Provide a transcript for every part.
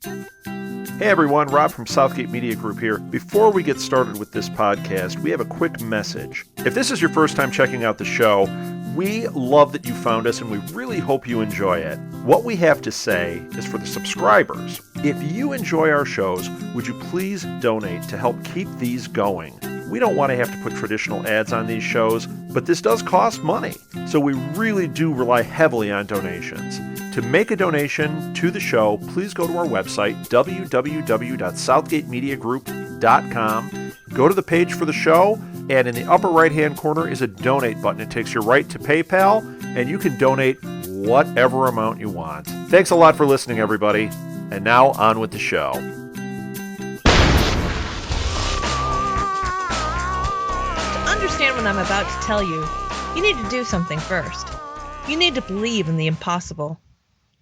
Hey everyone, Rob from Southgate Media Group here. Before we get started with this podcast, we have a quick message. If this is your first time checking out the show, we love that you found us and we really hope you enjoy it. What we have to say is for the subscribers. If you enjoy our shows, would you please donate to help keep these going? We don't want to have to put traditional ads on these shows, but this does cost money. So we really do rely heavily on donations. To make a donation to the show, please go to our website, www.southgatemediagroup.com. Go to the page for the show, and in the upper right-hand corner is a donate button. It takes you right to PayPal, and you can donate whatever amount you want. Thanks a lot for listening, everybody. And now, on with the show. To understand what I'm about to tell you, you need to do something first. You need to believe in the impossible.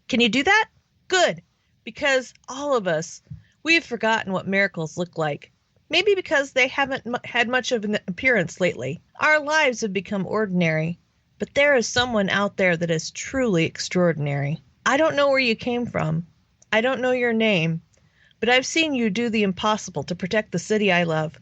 Can you do that? Good. Because all of us, we have forgotten what miracles look like. Maybe because they haven't had much of an appearance lately. Our lives have become ordinary. But there is someone out there that is truly extraordinary. I don't know where you came from. I don't know your name. But I've seen you do the impossible to protect the city I love.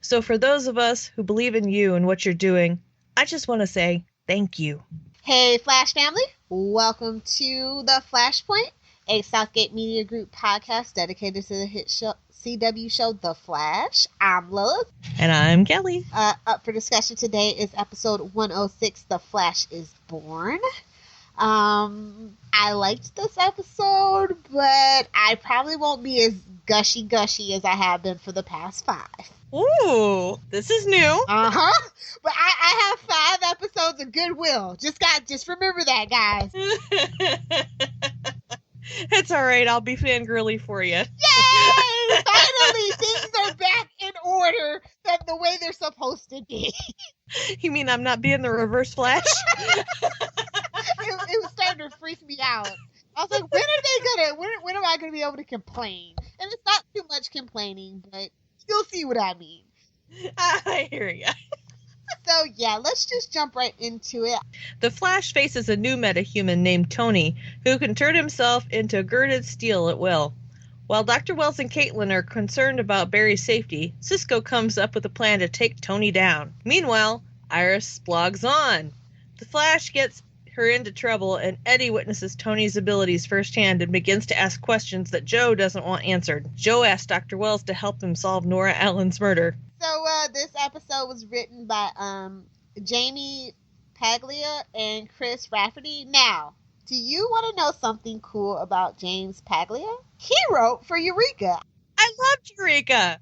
So for those of us who believe in you and what you're doing, I just want to say thank you. Hey, Flash family. Welcome to The Flashpoint, a Southgate Media Group podcast dedicated to the hit CW show The Flash. I'm Lilith. And I'm Kelly. Up for discussion today is episode 106, The Flash is Born. I liked this episode, but I probably won't be as gushy as I have been for the past 5. Ooh, this is new. Uh-huh. But I have 5 episodes of goodwill. Just remember that, guys. It's all right. I'll be fangirly for you. Yay! Finally, things are back in order the way they're supposed to be. You mean I'm not being the reverse Flash? It was starting to freak me out. I was like, when am I gonna be able to complain? And it's not too much complaining, but you'll see what I mean. I hear ya. So yeah, let's just jump right into it. The Flash faces a new metahuman named Tony, who can turn himself into girded steel at will. While Dr. Wells and Caitlin are concerned about Barry's safety, Cisco comes up with a plan to take Tony down. Meanwhile, Iris blogs on. The Flash gets her into trouble, and Eddie witnesses Tony's abilities firsthand and begins to ask questions that Joe doesn't want answered. Joe asks Dr. Wells to help him solve Nora Allen's murder. So this episode was written by Jamie Paglia and Chris Rafferty. Now, do you want to know something cool about James Paglia? He wrote for Eureka. I loved Eureka.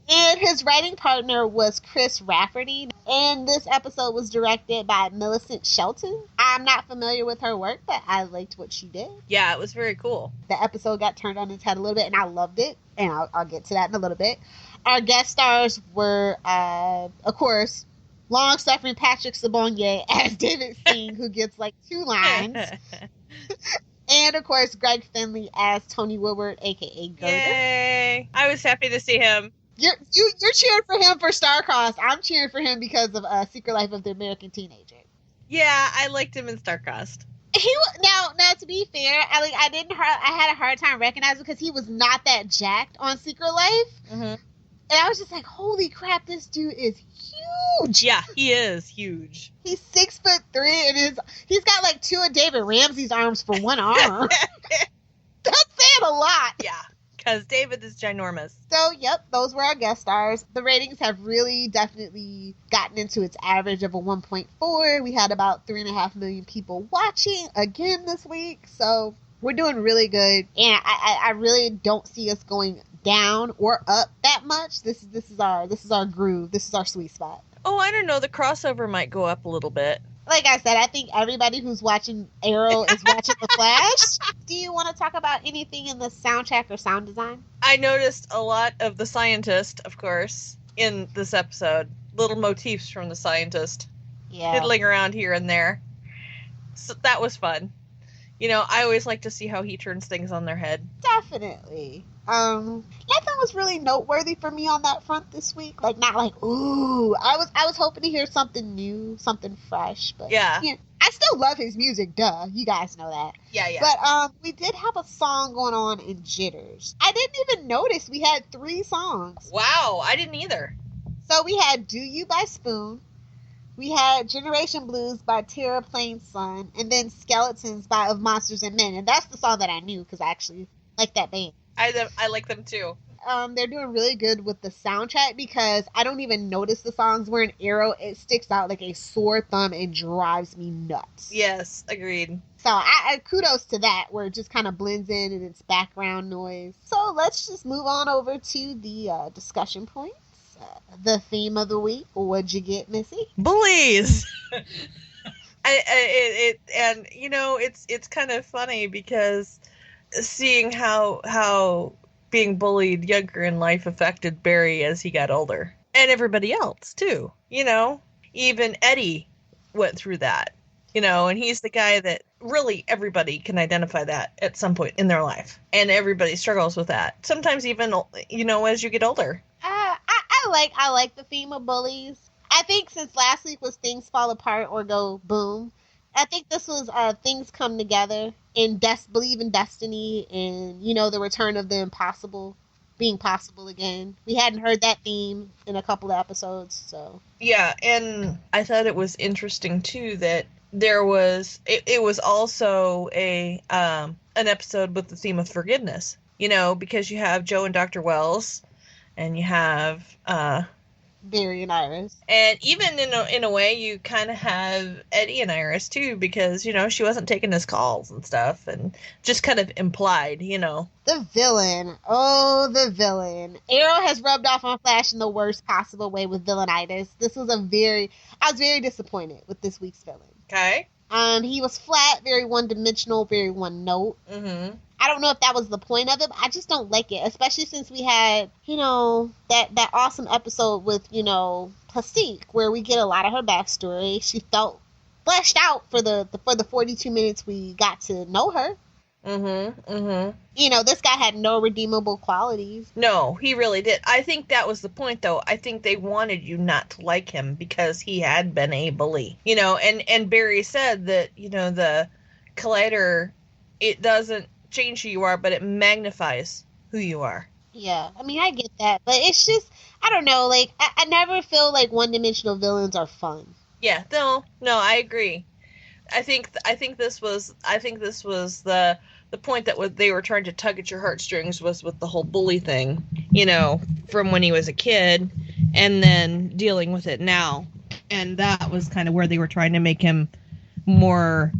And his writing partner was Chris Rafferty. And this episode was directed by Millicent Shelton. I'm not familiar with her work, but I liked what she did. Yeah, it was very cool. The episode got turned on its head a little bit, and I loved it. And I'll get to that in a little bit. Our guest stars were, of course, long-suffering Patrick Sabonye as David Singh, who gets like 2 lines. And, of course, Greg Finley as Tony Woodward, a.k.a. Gerda. Yay! I was happy to see him. You're cheering for him for Starcrossed. I'm cheering for him because of Secret Life of the American Teenager. Yeah, I liked him in Starcrossed. Now to be fair, I had a hard time recognizing because he was not that jacked on Secret Life. Mm-hmm. And I was just like, holy crap, this dude is huge. Yeah, he is huge. He's 6'3" and he's got like 2 of David Ramsey's arms for 1 arm. That's saying a lot. Yeah, because David is ginormous. So, yep, those were our guest stars. The ratings have really definitely gotten into its average of a 1.4. We had about 3.5 million people watching again this week. So we're doing really good. And I really don't see us going down or up that much. This is our groove. This is our sweet spot. Oh, I don't know. The crossover might go up a little bit. Like I said, I think everybody who's watching Arrow is watching The Flash. Do you want to talk about anything in the soundtrack or sound design? I noticed a lot of the scientist, of course, in this episode. Little motifs from the scientist. Yeah. Fiddling around here and there. So that was fun. You know, I always like to see how he turns things on their head. Definitely. Nothing was really noteworthy for me on that front this week. Like, not like, ooh. I was hoping to hear something new, something fresh. But yeah. I I still love his music, duh. You guys know that. Yeah, yeah. But we did have a song going on in Jitters. I didn't even notice we had 3 songs. Wow, I didn't either. So we had Do You by Spoon. We had Generation Blues by Tara Plain Sun. And then Skeletons by Of Monsters and Men. And that's the song that I knew because I actually like that band. I like them too. They're doing really good with the soundtrack because I don't even notice the songs where an arrow, it sticks out like a sore thumb and drives me nuts. Yes, agreed. So I kudos to that where it just kind of blends in and it's background noise. So let's just move on over to the discussion points. The theme of the week. What'd you get, Missy? Bullies. And you know, it's kind of funny because seeing how being bullied younger in life affected Barry as he got older. And everybody else, too. You know, even Eddie went through that. You know, and he's the guy that really everybody can identify that at some point in their life. And everybody struggles with that. Sometimes even, you know, as you get older. I like the theme of bullies. I think since last week was Things Fall Apart or Go Boom, I think this was Things Come Together and Believe in Destiny and, you know, the return of the impossible being possible again. We hadn't heard that theme in a couple of episodes, so. Yeah, and I thought it was interesting, too, that there was, it was also an episode with the theme of forgiveness, you know, because you have Joe and Dr. Wells, and you have Barry and Iris. And even in a way, you kind of have Eddie and Iris, too, because, you know, she wasn't taking his calls and stuff, and just kind of implied, you know. The villain. Oh, the villain. Arrow has rubbed off on Flash in the worst possible way with villainitis. I was very disappointed with this week's villain. Okay. He was flat, very one-dimensional, very one-note. Mm-hmm. I don't know if that was the point of it, but I just don't like it, especially since we had, you know, that awesome episode with, you know, Plastique, where we get a lot of her backstory. She felt fleshed out for the 42 minutes we got to know her. Mm-hmm. Mm-hmm. You know, this guy had no redeemable qualities. No, he really did. I think that was the point, though. I think they wanted you not to like him because he had been a bully. You know, and Barry said that, you know, the Collider, it doesn't change who you are, but it magnifies who you are. Yeah, I mean, I get that, but it's just, I don't know, like, I never feel like one-dimensional villains are fun. Yeah, no, I agree. I think this was the point that they were trying to tug at your heartstrings was with the whole bully thing, you know, from when he was a kid, and then dealing with it now, and that was kind of where they were trying to make him more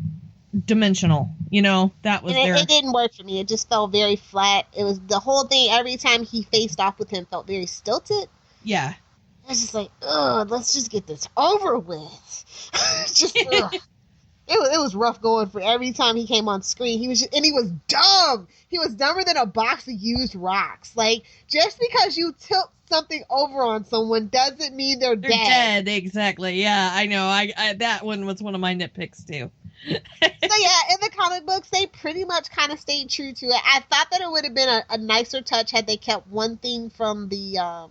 dimensional, you know. That was it didn't work for me. It just felt very flat. It was the whole thing. Every time he faced off with him felt very stilted. Yeah, I was just like, ugh, let's just get this over with. Just ugh. It was rough going for every time he came on screen. He was dumb. He was dumber than a box of used rocks. Like, just because you tilt something over on someone doesn't mean they're dead. They're dead, exactly. Yeah, I know. I that one was one of my nitpicks too. So yeah, in the comic books, they pretty much kind of stayed true to it. I thought that it would have been a nicer touch had they kept one thing from the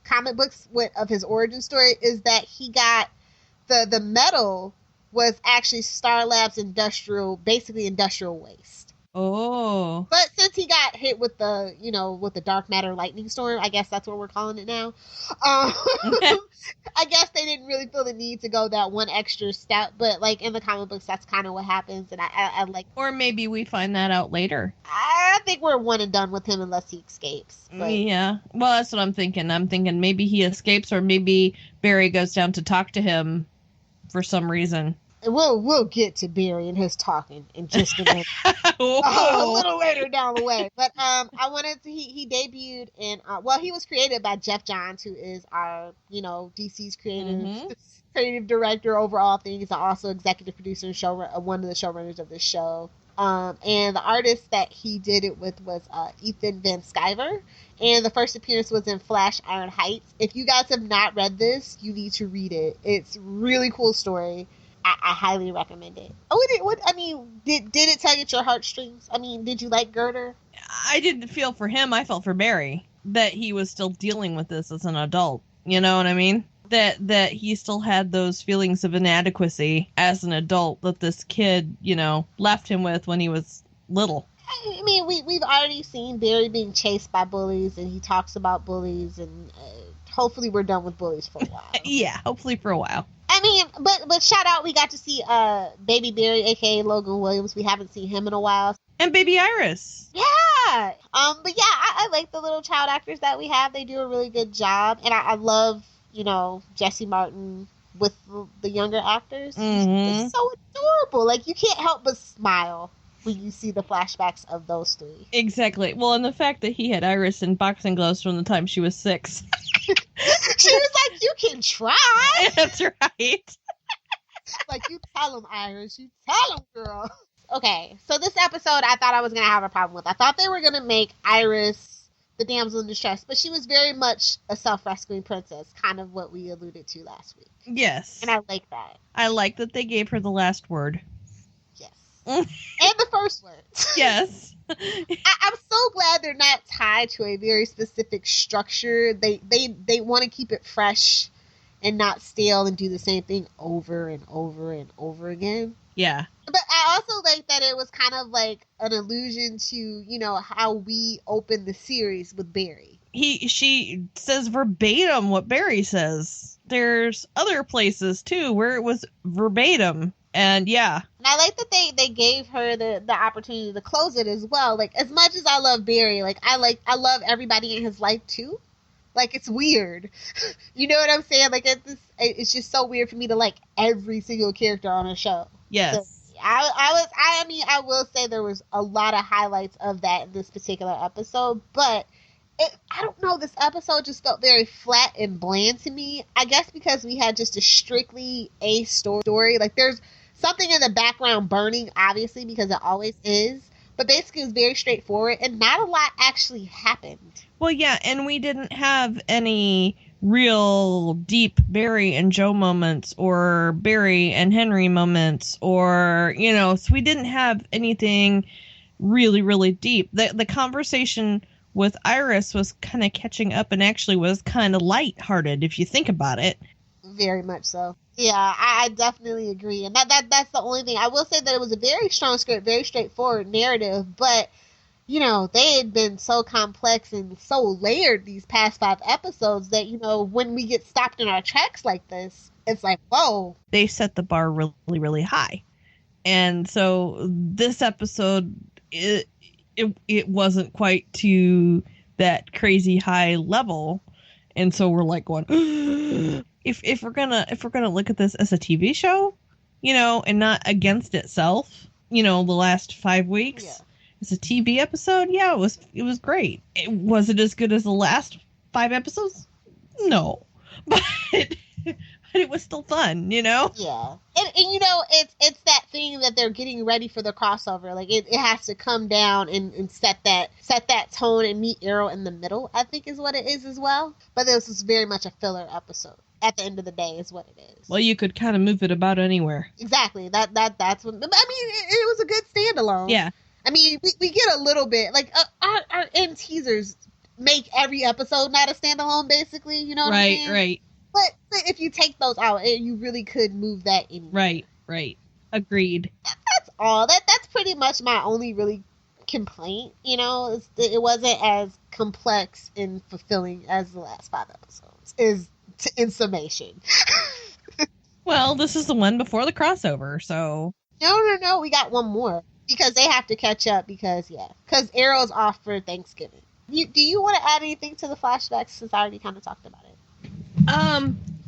comic books of his origin story, is that he got the metal was actually Star Labs industrial waste. Oh. But since he got hit with the dark matter lightning storm, I guess that's what we're calling it now. I guess they didn't really feel the need to go that one extra step, but like in the comic books, that's kind of what happens, and I like. Or maybe we find that out later. I think we're one and done with him unless he escapes. But. Yeah, well, that's what I'm thinking. I'm thinking maybe he escapes, or maybe Barry goes down to talk to him for some reason. We'll get to Barry and his talking in just a minute. A little later down the way. But I wanted to, he debuted in, he was created by Jeff Johns, who is our, DC's creative director over all things, and also executive producer and one of the showrunners of this show. And the artist that he did it with was Ethan Van Sciver. And the first appearance was in Flash Iron Heights. If you guys have not read this, you need to read it. It's a really cool story. I highly recommend it. Did it tug at your heartstrings? I mean, did you like Girder? I didn't feel for him. I felt for Barry, that he was still dealing with this as an adult. You know what I mean? that he still had those feelings of inadequacy as an adult that this kid, left him with when he was little. I mean, we've already seen Barry being chased by bullies, and he talks about bullies, and hopefully we're done with bullies for a while. Yeah, hopefully for a while. I mean, but shout out, we got to see Baby Barry, aka Logan Williams. We haven't seen him in a while. And Baby Iris. Yeah. But yeah, I like the little child actors that we have. They do a really good job, and I love, Jesse Martin with the younger actors. Mm-hmm. It's so adorable. Like, you can't help but smile when you see the flashbacks of those three. Exactly. Well, and the fact that he had Iris in boxing gloves from the time she was 6. She was like, you can try. That's right. Like, you tell him, Iris. You tell him, girl. Okay, so this episode I thought I was going to have a problem with. I thought they were going to make Iris the damsel in distress, but she was very much a self-rescuing princess, kind of what we alluded to last week. Yes. And I like that. I like that they gave her the last word. Yes. And the first word. Yes. I'm so glad they're not tied to a very specific structure. They want to keep it fresh and not stale and do the same thing over and over and over again. Yeah. But I also like that it was kind of like an allusion to, how we open the series with Barry. She says verbatim what Barry says. There's other places too where it was verbatim. And yeah. And I like that they gave her the opportunity to close it as well. Like, as much as I love Barry, I love everybody in his life too. Like, it's weird. You know what I'm saying? Like, it's just so weird for me to like every single character on a show. Yes. So, I will say there was a lot of highlights of that in this particular episode, but I don't know, this episode just felt very flat and bland to me. I guess because we had just a strictly a story. Like, there's something in the background burning, obviously, because it always is. But basically, it was very straightforward, and not a lot actually happened. Well, yeah, and we didn't have any real deep Barry and Joe moments, or Barry and Henry moments, or, so we didn't have anything really, really deep. The conversation with Iris was kind of catching up and actually was kind of lighthearted, if you think about it. Very much so. Yeah, I definitely agree. And that's the only thing. I will say that it was a very strong script, very straightforward narrative, but, they had been so complex and so layered these past 5 episodes that, when we get stopped in our tracks like this, it's like, whoa. They set the bar really, really high. And so this episode, it wasn't quite to that crazy high level. And so we're like going, if we're gonna look at this as a TV show, and not against itself, the last 5 weeks, yeah. As a TV episode, yeah, it was great. Was it as good as the last 5 episodes? No, but it was still fun, Yeah, and it's that thing that they're getting ready for the crossover. Like, it has to come down and set that tone and meet Arrow in the middle, I think is what it is as well. But this is very much a filler episode. At the end of the day, is what it is. Well, you could kind of move it about anywhere. Exactly. That's what. I mean, it was a good standalone. Yeah. I mean, we get a little bit like our end teasers make every episode not a standalone, basically. You know what I'm saying? Right. But if you take those out, you really could move that anywhere. Right. Agreed. That's all. That's pretty much my only really complaint. It wasn't as complex and fulfilling as the last 5 episodes. In summation. Well, this is the one before the crossover, so. No. We got one more because they have to catch up because Arrow's off for Thanksgiving. Do you want to add anything to the flashbacks since I already kind of talked about it?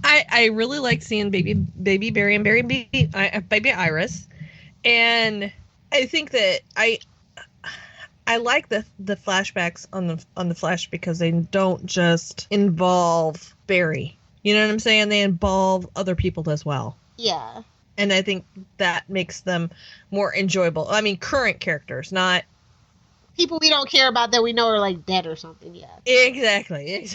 I really like seeing baby Barry and baby Iris, and I think that I like the flashbacks on the Flash because they don't just involve Barry. You know what I'm saying? They involve other people as well. Yeah. And I think that makes them more enjoyable. I mean, current characters, not people we don't care about that we know are like dead or something. Yeah. Exactly.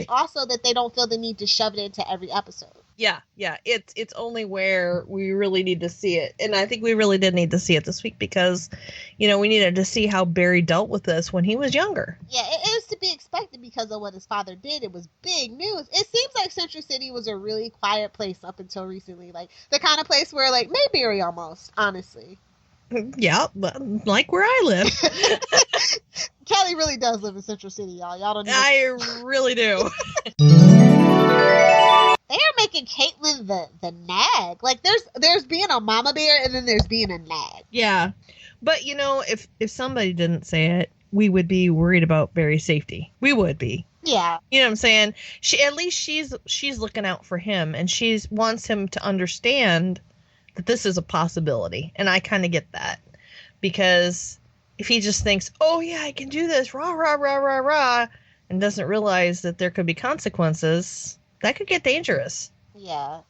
Also, that they don't feel the need to shove it into every episode. Yeah. It's only where we really need to see it. And I think we really did need to see it this week because, we needed to see how Barry dealt with this when he was younger. Yeah, it was is to be expected because of what his father did. It was big news. It seems like Central City was a really quiet place up until recently. Like, the kind of place where, like, Mayberry almost, honestly. Yeah, like where I live. Kelly really does live in Central City, y'all. Y'all don't know. I really do. They are making Caitlyn the nag. Like, there's being a mama bear and then there's being a nag. Yeah. But, you know, if somebody didn't say it, we would be worried about Barry's safety. We would be. Yeah. You know what I'm saying? She's looking out for him, and she wants him to understand that this is a possibility. And I kind of get that. Because if he just thinks, oh, yeah, I can do this, rah, rah, rah, rah, rah, and doesn't realize that there could be consequences, that could get dangerous. Yeah.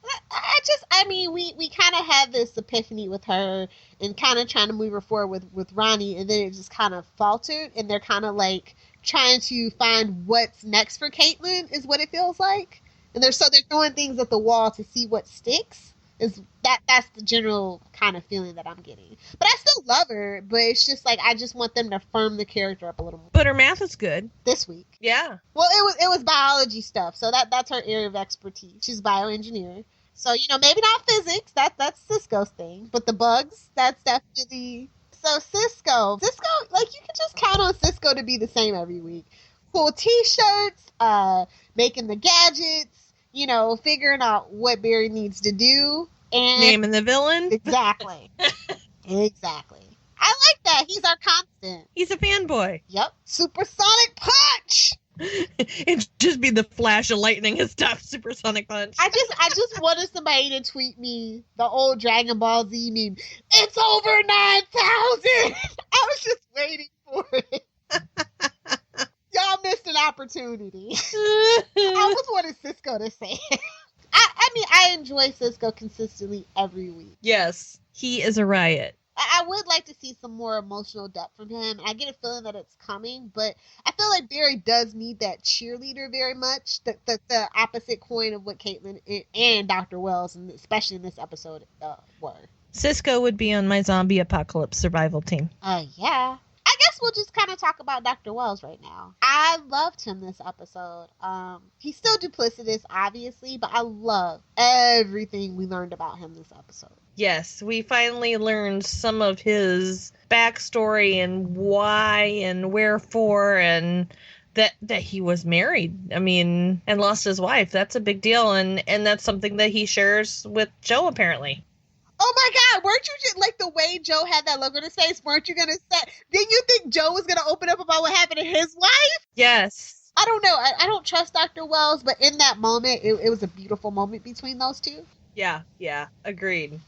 We kind of had this epiphany with her and kind of trying to move her forward with Ronnie, and then it just kind of faltered, and they're kind of like trying to find what's next for Caitlyn is what it feels like. And they're throwing things at the wall to see what sticks. That's the general kind of feeling that I'm getting. But I still love her, but it's just like I just want them to firm the character up a little more. But her math is good. This week. Yeah. Well, it was biology stuff, so that's her area of expertise. She's a bioengineer. So, you know, maybe not physics, that's Cisco's thing. But the bugs, that's definitely... So Cisco, like, you can just count on Cisco to be the same every week. Cool t-shirts, making the gadgets, you know, figuring out what Barry needs to do. And naming the villain. Exactly. Exactly. I like that. He's our constant. He's a fanboy. Yep. Supersonic punch! It'd just be the flash of lightning and stuff. Supersonic punch. I just wanted somebody to tweet me the old Dragon Ball Z meme. It's over 9,000. I was just waiting for it. Y'all missed an opportunity. I almost wanted Cisco to say it. I enjoy Cisco consistently every week. Yes, he is a riot. I would like to see some more emotional depth from him. I get a feeling that it's coming, but I feel like Barry does need that cheerleader very much. The opposite coin of what Caitlyn and Dr. Wells, and especially in this episode, were. Cisco would be on my zombie apocalypse survival team. Yeah. I guess we'll just kind of talk about Dr. Wells right now. I loved him this episode. He's still duplicitous, obviously, but I love everything we learned about him this episode. Yes, we finally learned some of his backstory and why and wherefore, and that he was married. I mean, and lost his wife. That's a big deal, and that's something that he shares with Joe, apparently. Oh my God, weren't you just, like, the way Joe had that look on his face, weren't you going to say, didn't you think Joe was going to open up about what happened to his wife? Yes. I don't know. I don't trust Dr. Wells, but in that moment, it was a beautiful moment between those two. Yeah, agreed.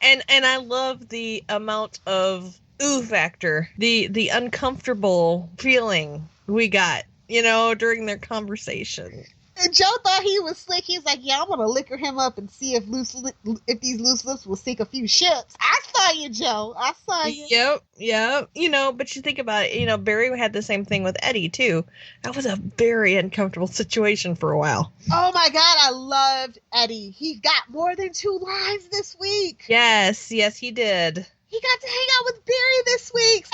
And I love the amount of ooh factor, the uncomfortable feeling we got, you know, during their conversation. And Joe thought he was slick. He was like, yeah, I'm going to liquor him up and see if these loose lips will sink a few ships. I saw you, Joe. I saw you. Yep. You know, but you think about it, you know, Barry had the same thing with Eddie, too. That was a very uncomfortable situation for a while. Oh, my God. I loved Eddie. He got more than 2 lines this week. Yes, he did. He got to hang out with Barry this week.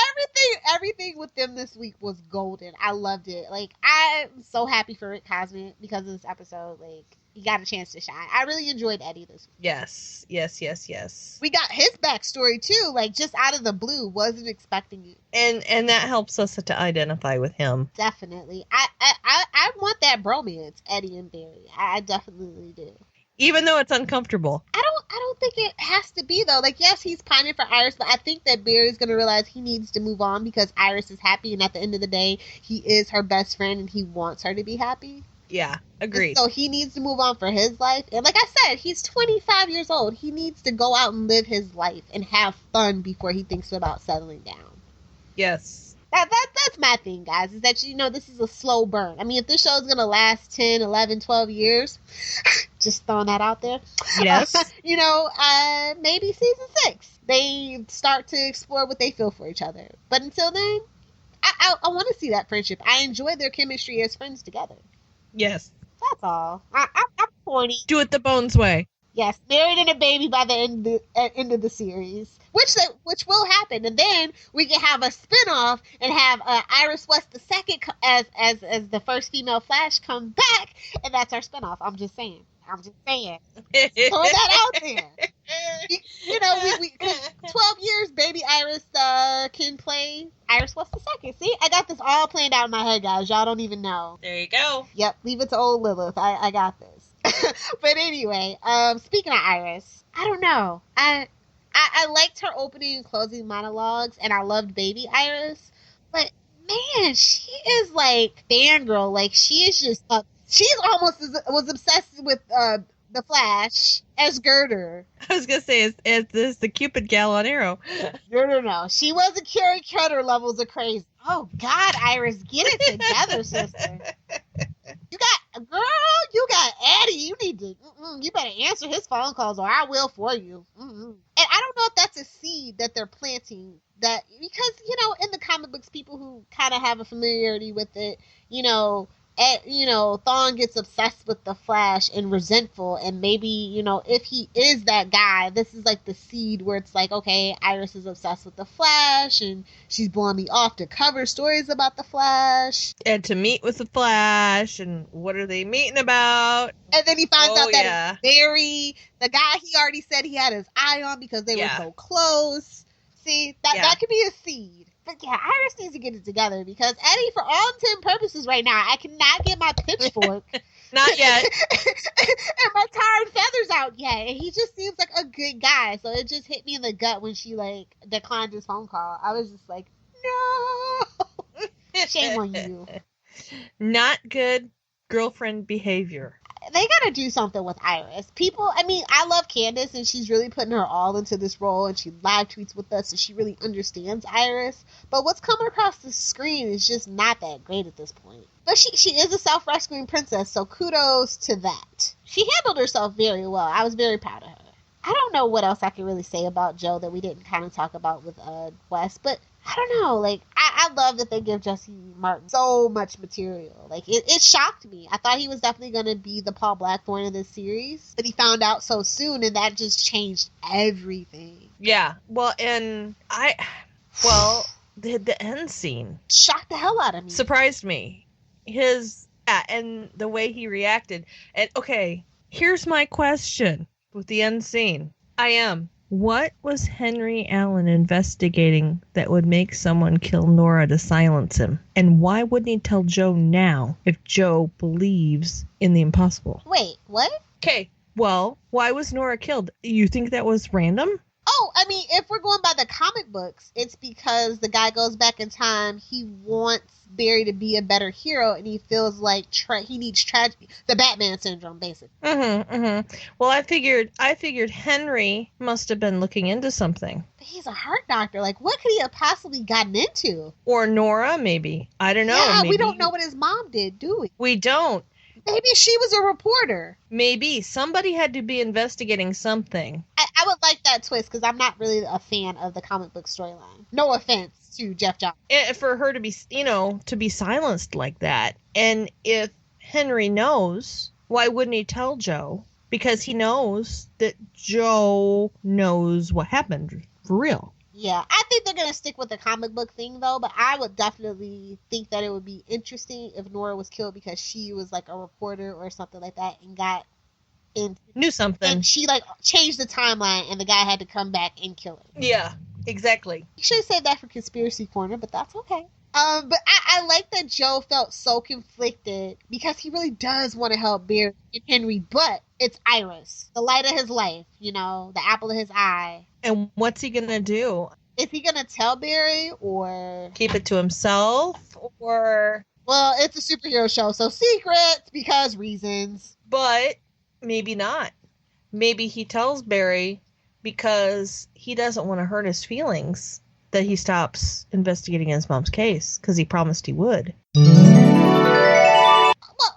Everything with them this week was golden. I loved it. Like, I'm so happy for Rick Cosman because of this episode. Like, he got a chance to shine. I really enjoyed Eddie this week. Yes. We got his backstory, too. Like, just out of the blue. Wasn't expecting it. And that helps us to identify with him. Definitely. I want that bromance, Eddie and Barry. I definitely do. Even though it's uncomfortable. I don't think it has to be, though. Like, yes, he's pining for Iris, but I think that Barry's going to realize he needs to move on because Iris is happy, and at the end of the day, he is her best friend, and he wants her to be happy. Yeah, agreed. And so he needs to move on for his life. And like I said, he's 25 years old. He needs to go out and live his life and have fun before he thinks about settling down. Yes. That's my thing, guys, is that, you know, this is a slow burn. I mean, if this show is going to last 10, 11, 12 years, just throwing that out there. Yes. You know, maybe season 6, they start to explore what they feel for each other. But until then, I want to see that friendship. I enjoy their chemistry as friends together. Yes. That's all. I'm corny. Do it the Bones way. Yes, married and a baby by the end of the series, which will happen, and then we can have a spinoff and have Iris West II as the first female Flash come back, and that's our spinoff. I'm just saying. Throw that out there. We 12 years, baby Iris can play Iris West II. See, I got this all planned out in my head, guys. Y'all don't even know. There you go. Yep, leave it to old Lilith. I got this. But anyway, speaking of Iris, I don't know. I liked her opening and closing monologues, and I loved baby Iris. But man, she is like fangirl. Like she is just she's almost was obsessed with the Flash as Girder. I was gonna say, is this the Cupid gal on Arrow? No. She wasn't Carrie Cutter levels of crazy. Oh God, Iris, get it together, sister. You got Eddie. You need to. You better answer his phone calls, or I will for you. And I don't know if that's a seed that they're planting. That because in the comic books, people who kind of have a familiarity with it, Thawne gets obsessed with the Flash and resentful, and maybe, if he is that guy, this is like the seed where it's like, okay, Iris is obsessed with the Flash, and she's blowing me off to cover stories about the Flash. And to meet with the Flash, and what are they meeting about? And then he finds out that it's Barry, the guy he already said he had his eye on because they were so close. See, that could be a seed. But yeah, Iris needs to get it together because Eddie, for all intents and purposes right now, I cannot get my pitchfork. Not yet. And my tar and feathers out yet. And he just seems like a good guy. So it just hit me in the gut when she declined his phone call. I was just like, no. Shame on you. Not good girlfriend behavior. They gotta do something with Iris. I love Candace, and she's really putting her all into this role, and she live tweets with us, and she really understands Iris. But what's coming across the screen is just not that great at this point. But she is a self-rescuing princess, so kudos to that. She handled herself very well. I was very proud of her. I don't know what else I can really say about Jo that we didn't kind of talk about with West, but I don't know. I love that they give Jesse Martin so much material. It shocked me. I thought he was definitely going to be the Paul Blackthorne of this series, but he found out so soon, and that just changed everything. Yeah. Well, and the end scene shocked the hell out of me. Surprised me. And the way he reacted. And okay, here's my question with the end scene. What was Henry Allen investigating that would make someone kill Nora to silence him? And why wouldn't he tell Jo now if Jo believes in the impossible? Wait, what? Okay, well, why was Nora killed? You think that was random? Oh, if we're going by the comic books, it's because the guy goes back in time. He wants Barry to be a better hero, and he feels like he needs tragedy. The Batman syndrome, basically. Well, I figured Henry must have been looking into something. But he's a heart doctor. What could he have possibly gotten into? Or Nora, maybe. I don't know. Yeah, maybe. We don't know what his mom did, do we? We don't. Maybe she was a reporter. Maybe. Somebody had to be investigating something. I would like that twist because I'm not really a fan of the comic book storyline. No offense to Jeff Johns. For her to be, to be silenced like that. And if Henry knows, why wouldn't he tell Jo? Because he knows that Jo knows what happened for real. Yeah, I think they're going to stick with the comic book thing, though, but I would definitely think that it would be interesting if Nora was killed because she was, a reporter or something like that and knew something. And she, changed the timeline and the guy had to come back and kill her. Yeah, exactly. You should have saved that for Conspiracy Corner, but that's okay. But I like that Jo felt so conflicted because he really does want to help Barry and Henry, but it's Iris, the light of his life, the apple of his eye. And what's he going to do? Is he going to tell Barry or keep it to himself or... Well, it's a superhero show, so secrets because reasons. But maybe not. Maybe he tells Barry because he doesn't want to hurt his feelings that he stops investigating his mom's case because he promised he would. Well,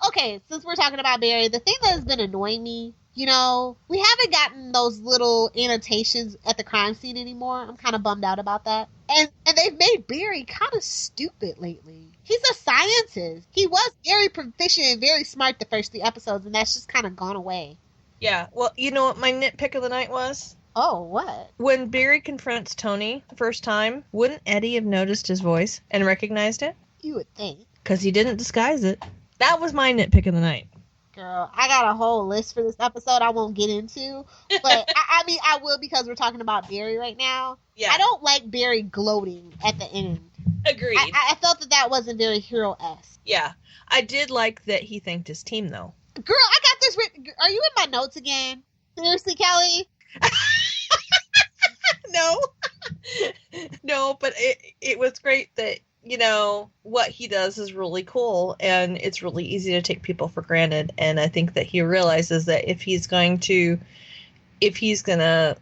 okay, since we're talking about Barry, the thing that has been annoying me, we haven't gotten those little annotations at the crime scene anymore. I'm kind of bummed out about that. And they've made Barry kind of stupid lately. He's a scientist. He was very proficient and very smart the first 3 episodes, and that's just kind of gone away. Yeah, well, you know what my nitpick of the night was? Oh, what? When Barry confronts Tony the first time, wouldn't Eddie have noticed his voice and recognized it? You would think. Because he didn't disguise it. That was my nitpick of the night. Girl, I got a whole list for this episode I won't get into. But, I mean, I will because we're talking about Barry right now. Yeah. I don't like Barry gloating at the end. Agreed. I felt that wasn't very hero-esque. Yeah. I did like that he thanked his team, though. Girl, I got this written. Are you in my notes again? Seriously, Kelly? No. No, but it was great that, you know, what he does is really cool, and it's really easy to take people for granted. And I think that he realizes that if he's going to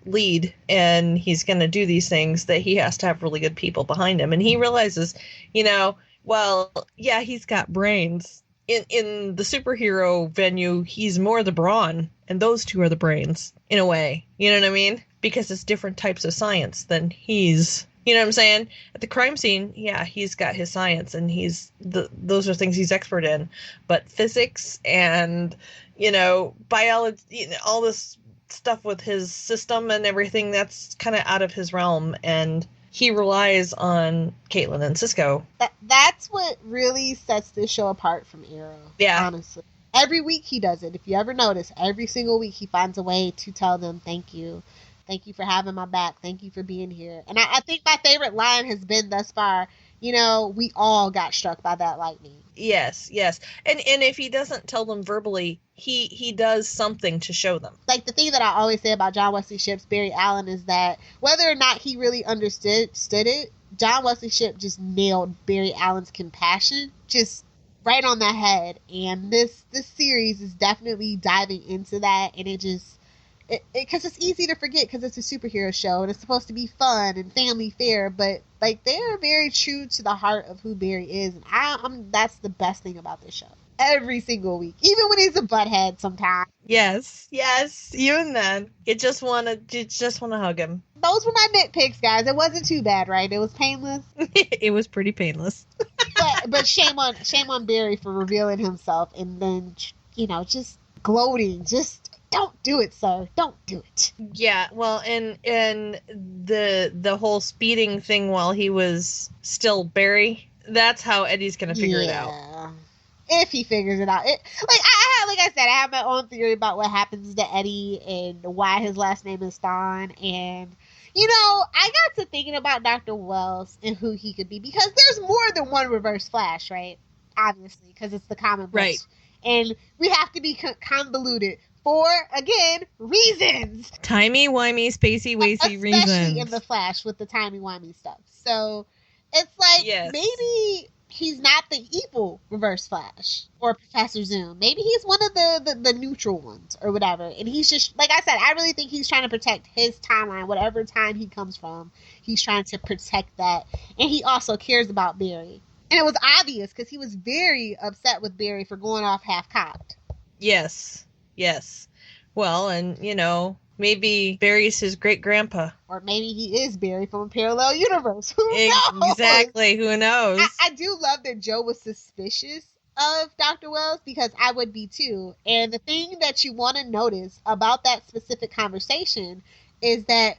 lead and he's going to do these things, that he has to have really good people behind him. And he realizes, you know, well, yeah, he's got brains. In the superhero venue, he's more the brawn, and those two are the brains, in a way. You know what I mean? Because it's different types of science than he's... You know what I'm saying? At the crime scene, yeah, he's got his science, and those are things he's expert in. But physics and, you know, biology, you know, all this stuff with his system and everything, that's kind of out of his realm, and he relies on Caitlin and Cisco. That's what really sets this show apart from Arrow. Yeah. Honestly. Every week he does it. If you ever notice, every single week he finds a way to tell them thank you. Thank you for having my back. Thank you for being here. And I think my favorite line has been thus far, you know, we all got struck by that lightning. Yes, yes. And if he doesn't tell them verbally, he does something to show them. Like, the thing that I always say about John Wesley Shipp's Barry Allen is that whether or not he really understood it, John Wesley Shipp just nailed Barry Allen's compassion just right on the head. And this series is definitely diving into that, and it just... because it's easy to forget because it's a superhero show and it's supposed to be fun and family fare, but like they are very true to the heart of who Barry is, and that's the best thing about this show. Every single week, even when he's a butthead sometimes. Yes, even then, you just wanna hug him. Those were my nitpicks, guys. It wasn't too bad, right? It was painless. It was pretty painless. but shame on Barry for revealing himself and then, you know, just gloating. Just don't do it, sir. Don't do it. Yeah, well, and the whole speeding thing while he was still Barry, that's how Eddie's gonna figure it out. If he figures it out. Like I said, I have my own theory about what happens to Eddie and why his last name is Thawne. And, you know, I got to thinking about Dr. Wells and who he could be, because there's more than one Reverse Flash, right? Obviously, because it's the comic books. Right. And we have to be convoluted. For, again, reasons. Timey-wimey, spacey-wacy reasons. Especially in The Flash with the timey-wimey stuff. So, it's like, maybe he's not the evil Reverse Flash or Professor Zoom. Maybe he's one of the neutral ones or whatever. And he's just, like I said, I really think he's trying to protect his timeline, whatever time he comes from. He's trying to protect that. And he also cares about Barry. And it was obvious because he was very upset with Barry for going off half-cocked. Yes. Well, and, you know, maybe Barry's his great-grandpa. Or maybe he is Barry from a parallel universe. Who knows? Exactly. Who knows? I do love that Joe was suspicious of Dr. Wells, because I would be too. And the thing that you want to notice about that specific conversation is that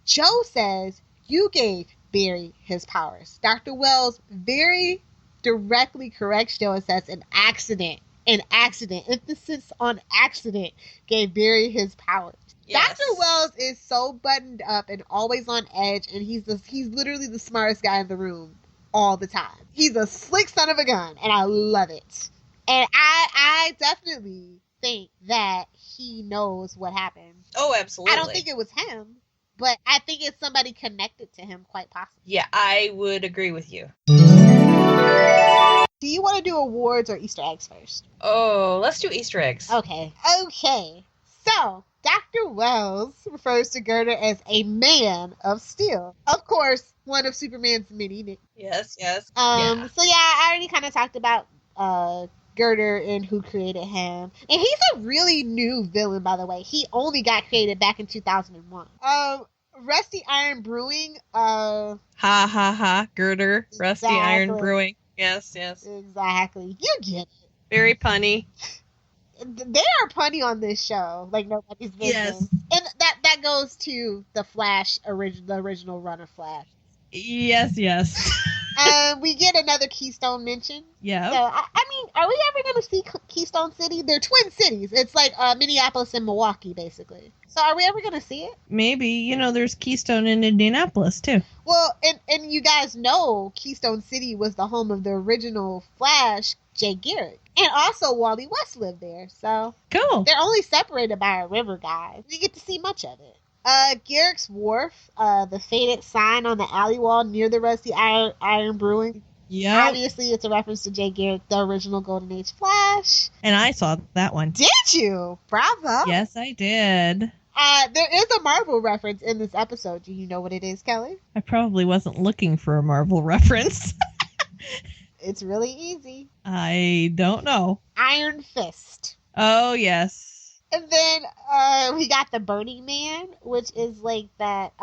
Joe says, you gave Barry his powers. Dr. Wells very directly corrects Joe and says, an accident, emphasis on accident, gave Barry his powers. Yes. Dr. Wells is so buttoned up and always on edge, and he's literally the smartest guy in the room all the time. He's a slick son of a gun, and I love it. And I definitely think that he knows what happened. Oh, absolutely. I don't think it was him, but I think it's somebody connected to him, quite possibly. Yeah, I would agree with you. Do you want to do awards or Easter eggs first? Oh, let's do Easter eggs. Okay. So, Dr. Wells refers to Girder as a man of steel. Of course, one of Superman's many. Yes. So yeah, I already kind of talked about Girder and who created him. And he's a really new villain, by the way. He only got created back in 2001. Rusty Iron Brewing. Girder. Exactly. Rusty Iron Brewing. Yes. Exactly. You get it. Very punny. They are punny on this show, like nobody's business. Yes. And that goes to the Flash, the original run of Flash. Yes. We get another Keystone mention. Yeah. So, I mean, are we ever going to see Keystone City? They're twin cities. It's like Minneapolis and Milwaukee, basically. So are we ever going to see it? Maybe. There's Keystone in Indianapolis, too. Well, and you guys know Keystone City was the home of the original Flash, Jay Garrick. And also Wally West lived there. So Cool. they're only separated by a river, guys. You get to see much of it. Garrick's Wharf, the faded sign on the alley wall near the Rusty Iron Brewing. Yeah. Obviously, it's a reference to Jay Garrick, the original Golden Age Flash. And I saw that one. Did you? Bravo. Yes, I did. There is a Marvel reference in this episode. Do you know what it is, Kelly? I probably wasn't looking for a Marvel reference. It's really easy. I don't know. Iron Fist. Oh, yes. And then we got the Burning Man, which is like that.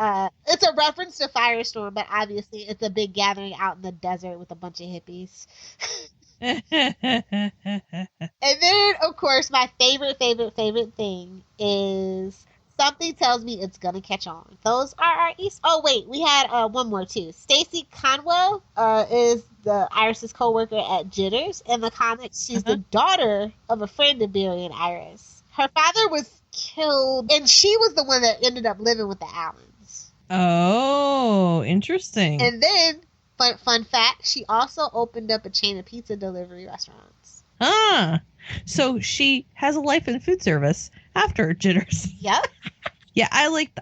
It's a reference to Firestorm, but obviously it's a big gathering out in the desert with a bunch of hippies. And then, of course, my favorite thing is something tells me it's gonna catch on. Those are our East. Oh wait, we had one more too. Stacey Conwell is the Iris's co-worker at Jitters. In the comics, she's the daughter of a friend of Barry and Iris. Her father was killed, and she was the one that ended up living with the Allens. Oh, interesting. And then, fun fact, she also opened up a chain of pizza delivery restaurants. Ah, so she has a life in food service after Jitters. Yep. Yeah, I like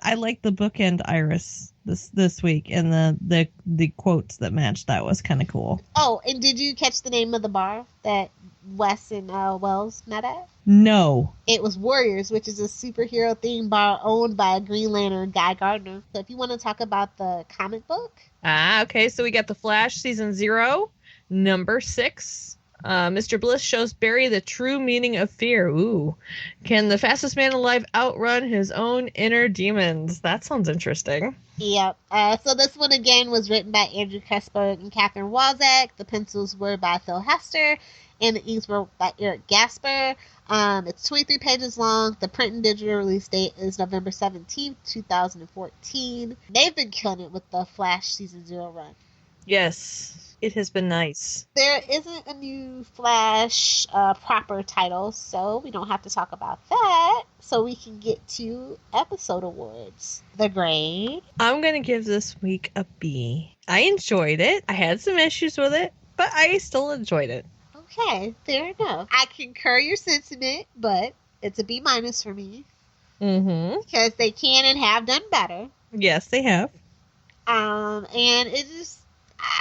the bookend Iris this week, and the quotes that matched that was kind of cool. Oh, and did you catch the name of the bar that Wes and Wells met at? No. It was Warriors, which is a superhero themed bar owned by Green Lantern Guy Gardner. So if you want to talk about the comic book. Okay, so we got the Flash season 0, number 6. Mr. Bliss shows Barry the true meaning of fear. Ooh. Can the fastest man alive outrun his own inner demons? That sounds interesting. Yep. So this one again was written by Andrew Kessberg and Catherine Wozak. The pencils were by Phil Hester, and the inks were by Eric Gasper. It's 23 pages long. The print and digital release date is November 17th, 2014. They've been killing it with the Flash season 0 run. Yes, it has been nice. There isn't a new Flash proper title, so we don't have to talk about that. So we can get to episode awards. The grade. I'm going to give this week a B. I enjoyed it. I had some issues with it, but I still enjoyed it. Okay, fair enough. I concur your sentiment, but it's a B- for me. Mm-hmm. Because they can and have done better. Yes, they have. And it just,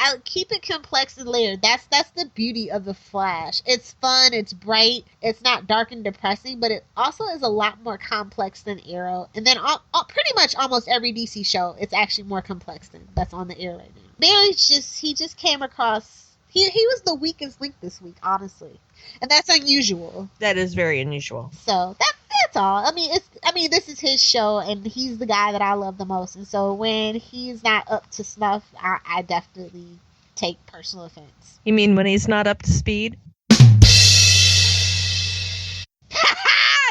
I'll keep it complex and layered. That's the beauty of the Flash. It's fun, it's bright, it's not dark and depressing, but it also is a lot more complex than Arrow. And then pretty much almost every DC show, it's actually more complex than that's on the air right now. Barry's he just came across. He was the weakest link this week, honestly, and that's unusual. That is very unusual. So that's all. I mean, this is his show, and he's the guy that I love the most. And so when he's not up to snuff, I definitely take personal offense. You mean when he's not up to speed? There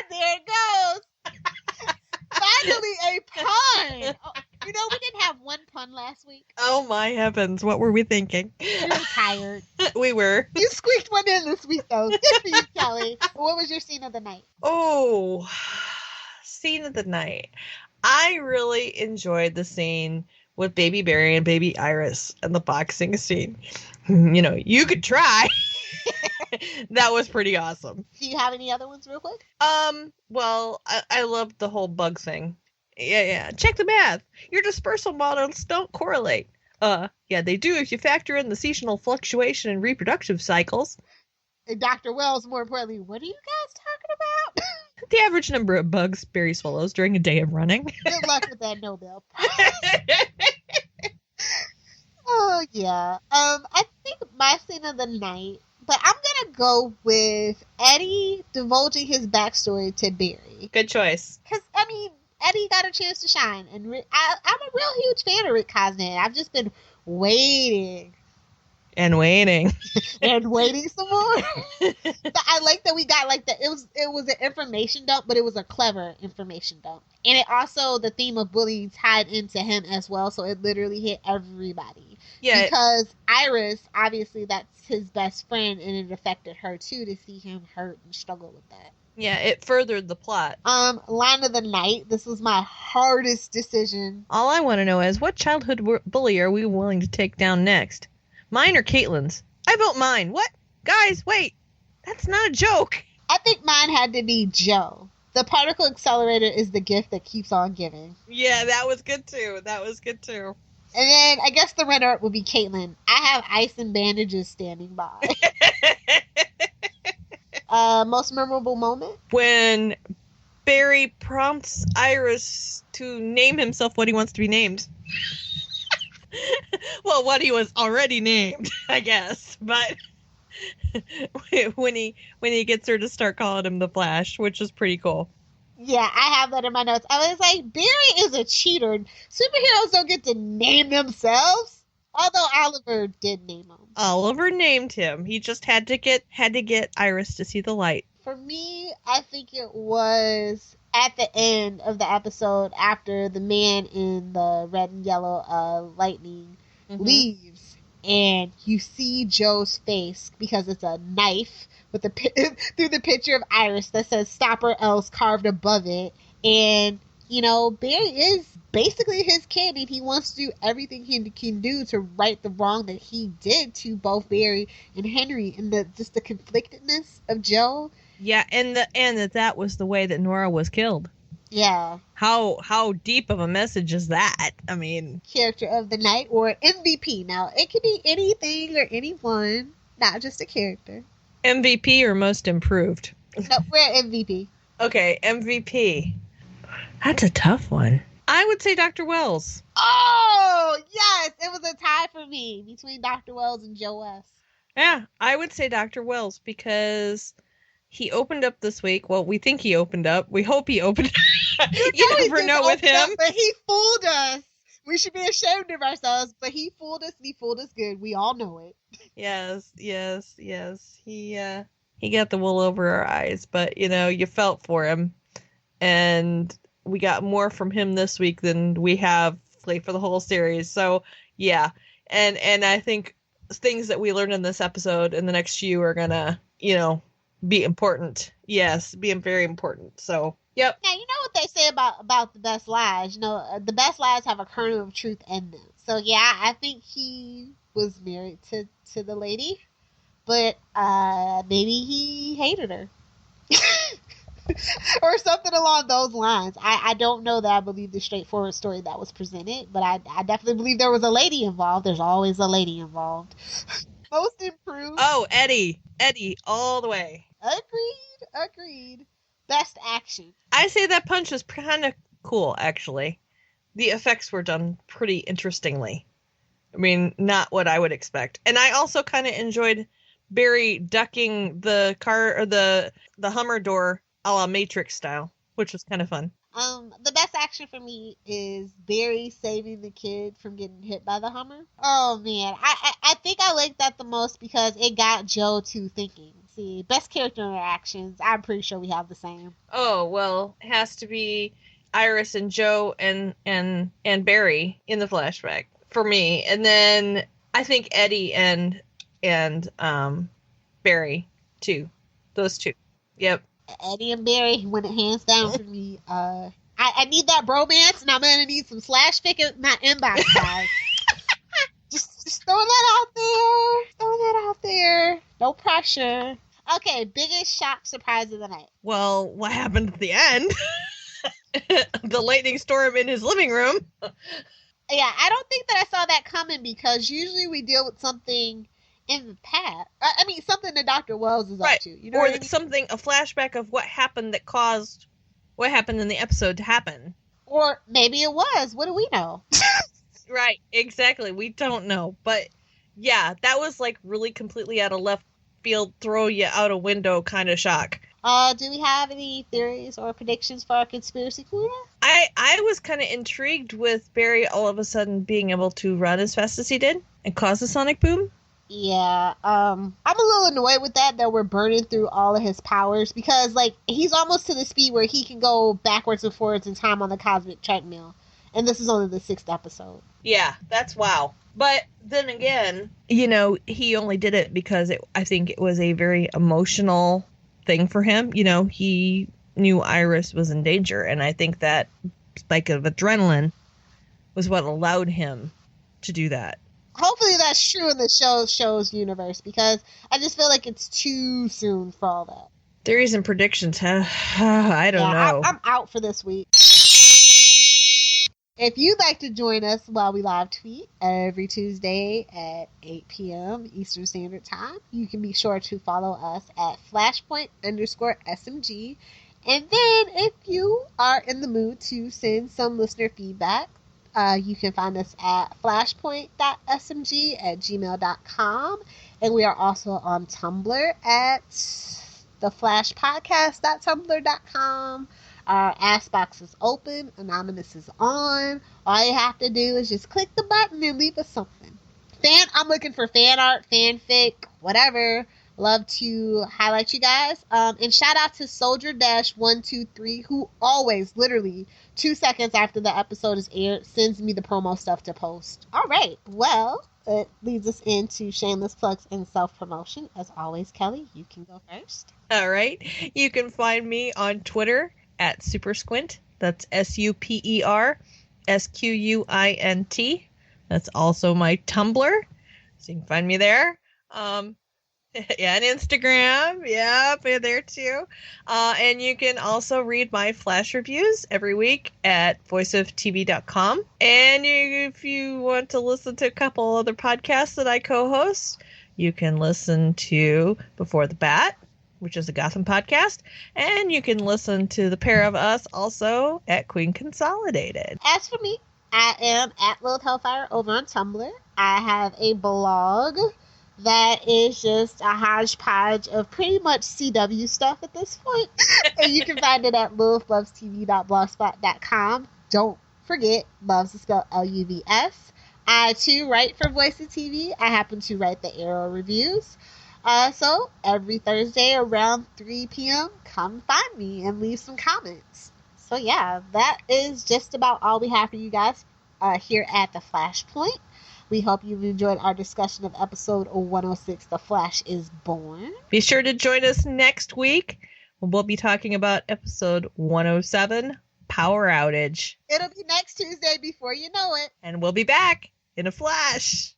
it goes. Finally, a pun. Oh, you know, we didn't have one pun last week. Oh my heavens, what were we thinking? We were tired. We were. You squeaked one in this week, though. Good for you, Kelly. What was your scene of the night? Oh, scene of the night. I really enjoyed the scene with Baby Barry and Baby Iris and the boxing scene. You know, you could try. That was pretty awesome. Do you have any other ones real quick? Well, I loved the whole bug thing. Yeah. Check the math. Your dispersal models don't correlate. Yeah, they do if you factor in the seasonal fluctuation in reproductive cycles. And Dr. Wells, more importantly, what are you guys talking about? The average number of bugs Barry swallows during a day of running. Good luck with that Nobel Prize. Oh, yeah. I think my scene of the night, but I'm going to go with Eddie divulging his backstory to Barry. Good choice. Because, I mean, Eddie got a chance to shine. And I'm a real huge fan of Rick Cosnet. I've just been waiting And waiting. And waiting some more. I like that we got like that. It was an information dump, but it was a clever information dump. And it also, the theme of bullying tied into him as well. So it literally hit everybody. Yeah. Because Iris, obviously that's his best friend, and it affected her too to see him hurt and struggle with that. Yeah, it furthered the plot. Line of the night. This was my hardest decision. All I want to know is, what childhood bully are we willing to take down next? Mine or Caitlin's? I vote mine. What? Guys, wait. That's not a joke. I think mine had to be Joe. The particle accelerator is the gift that keeps on giving. Yeah, that was good too. And then I guess the runner-up will be Caitlin. I have ice and bandages standing by. Most memorable moment? When Barry prompts Iris to name himself what he wants to be named. Well, what he was already named, I guess. But when he gets her to start calling him the Flash, which is pretty cool. Yeah, I have that in my notes. I was like, Barry is a cheater. Superheroes don't get to name themselves. Although Oliver did name him. Oliver named him. He just had to get Iris to see the light. For me, I think it was at the end of the episode after the man in the red and yellow lightning leaves, and you see Joe's face because it's a knife with through the picture of Iris that says "Stop or Else" carved above it, and you know Barry is basically his kid, and he wants to do everything he can do to right the wrong that he did to both Barry and Henry, and the conflictedness of Joe. Yeah, and that was the way that Nora was killed. Yeah. How deep of a message is that? I mean, character of the night or MVP. Now, it could be anything or anyone, not just a character. MVP or most improved? No, we're MVP. Okay, MVP. That's a tough one. I would say Dr. Wells. Oh, yes. It was a tie for me between Dr. Wells and Joe West. Yeah, I would say Dr. Wells because he opened up this week. Well, we think he opened up. We hope he opened up. You never know with him. Up, but he fooled us. We should be ashamed of ourselves, but he fooled us, and he fooled us good. We all know it. Yes. He got the wool over our eyes, but, you felt for him. And we got more from him this week than we have for the whole series. So, yeah. And I think things that we learned in this episode and the next few are going to, be important. Yes, being very important. So, yep. Now, you know what they say about the best lies. The best lies have a kernel of truth in them. So, yeah, I think he was married to the lady, but maybe he hated her. Or something along those lines. I don't know that I believe the straightforward story that was presented, but I definitely believe there was a lady involved. There's always a lady involved. Most improved. Oh, Eddie, all the way. Agreed. Best action. I say that punch was kind of cool, actually. The effects were done pretty interestingly. I mean, not what I would expect. And I also kind of enjoyed Barry ducking the car or the Hummer door a la Matrix style, which was kind of fun. The best action for me is Barry saving the kid from getting hit by the Hummer. Oh man, I think I like that the most because it got Joe to thinking. See, best character interactions, I'm pretty sure we have the same. Oh well, it has to be Iris and Joe and Barry in the flashback for me, and then I think Eddie and Barry too. Those two. Yep. Eddie and Barry went it hands down for me. I need that bromance, and I'm gonna need some slash fic in my inbox, guys. just throwing that out there. No pressure. Okay, biggest shock surprise of the night. Well, what happened at the end? The lightning storm in his living room. Yeah, I don't think that I saw that coming because usually we deal with something in the past. I mean, something that Dr. Wells is up to. You know, or what I mean? Something, a flashback of what happened that caused what happened in the episode to happen. Or maybe it was. What do we know? Right, exactly. We don't know. But yeah, that was like really completely out of left field, throw you out a window kind of shock. Do we have any theories or predictions for our conspiracy corner? I was kind of intrigued with Barry all of a sudden being able to run as fast as he did and cause a sonic boom. Yeah, I'm a little annoyed with that we're burning through all of his powers because, like, he's almost to the speed where he can go backwards and forwards in time on the cosmic treadmill. And this is only the 6th episode. Yeah, that's wow. But then again, he only did it because I think it was a very emotional thing for him. He knew Iris was in danger, and I think that spike of adrenaline was what allowed him to do that. Hopefully that's true in the show's universe, because I just feel like it's too soon for all that. Theories and predictions, huh? I don't know. I'm out for this week. If you'd like to join us while we live tweet every Tuesday at 8 p.m. Eastern Standard Time, you can be sure to follow us at flashpoint_SMG. And then if you are in the mood to send some listener feedback, you can find us at flashpoint.smg@gmail.com. And we are also on Tumblr at theflashpodcast.tumblr.com. Our Ask box is open. Anonymous is on. All you have to do is just click the button and leave us something. I'm looking for fan art, fanfic, whatever. Love to highlight you guys. And shout out to Soldier-123, who always, literally, 2 seconds after the episode is aired, sends me the promo stuff to post. All right. Well, it leads us into shameless plugs and self-promotion. As always, Kelly, you can go first. All right. You can find me on Twitter at SuperSquint. That's SuperSquint. That's also my Tumblr, so you can find me there. Yeah, and Instagram. Yep, we're there too. And you can also read my flash reviews every week at voiceoftv.com. And if you want to listen to a couple other podcasts that I co-host, you can listen to Before the Bat, which is a Gotham podcast. And you can listen to the pair of us also at Queen Consolidated. As for me, I am at Lilith Hellfire over on Tumblr. I have a blog that is just a hodgepodge of pretty much CW stuff at this point. And you can find it at lilithlovestv.blogspot.com. Don't forget, Loves is spelled L-U-V-S. I, too, write for Voice of TV. I happen to write the Arrow reviews. So every Thursday around 3 p.m., come find me and leave some comments. So yeah, that is just about all we have for you guys here at The Flashpoint. We hope you've enjoyed our discussion of episode 106, The Flash is Born. Be sure to join us next week. We'll be talking about episode 107, Power Outage. It'll be next Tuesday before you know it. And we'll be back in a flash.